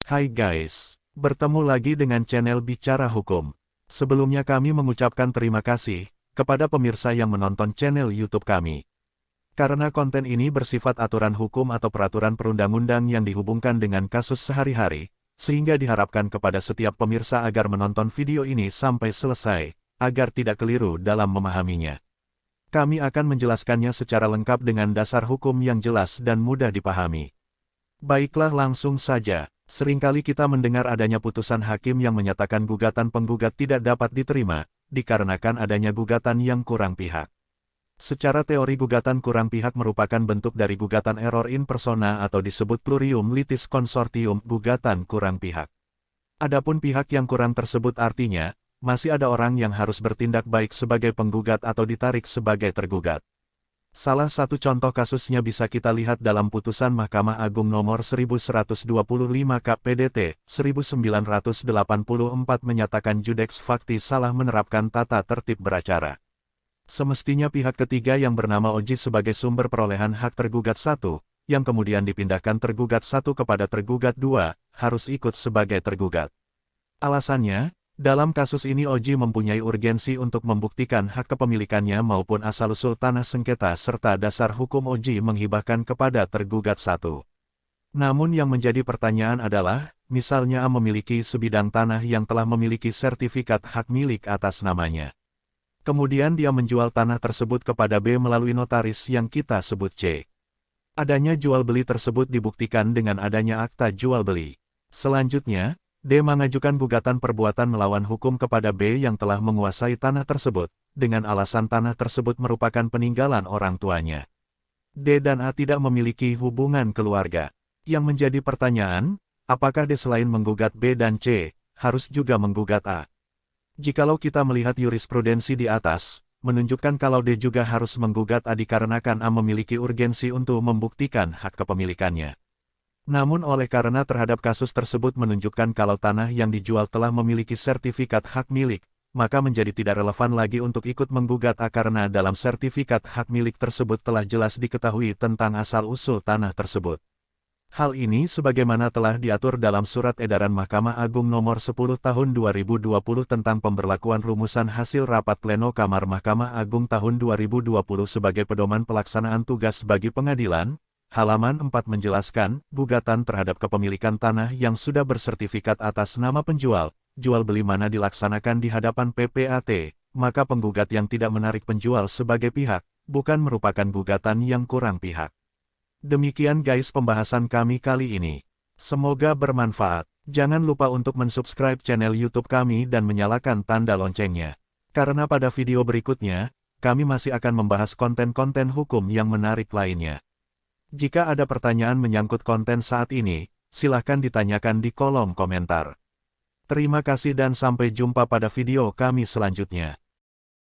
Hai guys, bertemu lagi dengan channel Bicara Hukum. Sebelumnya kami mengucapkan terima kasih kepada pemirsa yang menonton channel YouTube kami. Karena konten ini bersifat aturan hukum atau peraturan perundang-undang yang dihubungkan dengan kasus sehari-hari, sehingga diharapkan kepada setiap pemirsa agar menonton video ini sampai selesai, agar tidak keliru dalam memahaminya. Kami akan menjelaskannya secara lengkap dengan dasar hukum yang jelas dan mudah dipahami. Baiklah, langsung saja. Seringkali kita mendengar adanya putusan hakim yang menyatakan gugatan penggugat tidak dapat diterima, dikarenakan adanya gugatan yang kurang pihak. Secara teori, gugatan kurang pihak merupakan bentuk dari gugatan error in persona atau disebut plurium litis consortium, gugatan kurang pihak. Adapun pihak yang kurang tersebut artinya, masih ada orang yang harus bertindak baik sebagai penggugat atau ditarik sebagai tergugat. Salah satu contoh kasusnya bisa kita lihat dalam putusan Mahkamah Agung nomor 1125 KPDT 1984 menyatakan Judex Facti salah menerapkan tata tertib beracara. Semestinya pihak ketiga yang bernama Oji sebagai sumber perolehan hak tergugat 1, yang kemudian dipindahkan tergugat 1 kepada tergugat 2, harus ikut sebagai tergugat. Alasannya, dalam kasus ini Oji mempunyai urgensi untuk membuktikan hak kepemilikannya maupun asal-usul tanah sengketa serta dasar hukum Oji menghibahkan kepada tergugat 1. Namun yang menjadi pertanyaan adalah, misalnya A memiliki sebidang tanah yang telah memiliki sertifikat hak milik atas namanya. Kemudian dia menjual tanah tersebut kepada B melalui notaris yang kita sebut C. Adanya jual beli tersebut dibuktikan dengan adanya akta jual beli. Selanjutnya, D mengajukan gugatan perbuatan melawan hukum kepada B yang telah menguasai tanah tersebut, dengan alasan tanah tersebut merupakan peninggalan orang tuanya. D dan A tidak memiliki hubungan keluarga. Yang menjadi pertanyaan, apakah D selain menggugat B dan C, harus juga menggugat A? Jikalau kita melihat jurisprudensi di atas, menunjukkan kalau D juga harus menggugat A dikarenakan A memiliki urgensi untuk membuktikan hak kepemilikannya. Namun oleh karena terhadap kasus tersebut menunjukkan kalau tanah yang dijual telah memiliki sertifikat hak milik, maka menjadi tidak relevan lagi untuk ikut menggugat A karena dalam sertifikat hak milik tersebut telah jelas diketahui tentang asal-usul tanah tersebut. Hal ini sebagaimana telah diatur dalam Surat Edaran Mahkamah Agung nomor 10 tahun 2020 tentang pemberlakuan rumusan hasil rapat pleno Kamar Mahkamah Agung tahun 2020 sebagai pedoman pelaksanaan tugas bagi pengadilan. Halaman 4 menjelaskan, gugatan terhadap kepemilikan tanah yang sudah bersertifikat atas nama penjual, jual beli mana dilaksanakan di hadapan PPAT, maka penggugat yang tidak menarik penjual sebagai pihak, bukan merupakan gugatan yang kurang pihak. Demikian guys pembahasan kami kali ini. Semoga bermanfaat. Jangan lupa untuk mensubscribe channel YouTube kami dan menyalakan tanda loncengnya. Karena pada video berikutnya, kami masih akan membahas konten-konten hukum yang menarik lainnya. Jika ada pertanyaan menyangkut konten saat ini, silahkan ditanyakan di kolom komentar. Terima kasih dan sampai jumpa pada video kami selanjutnya.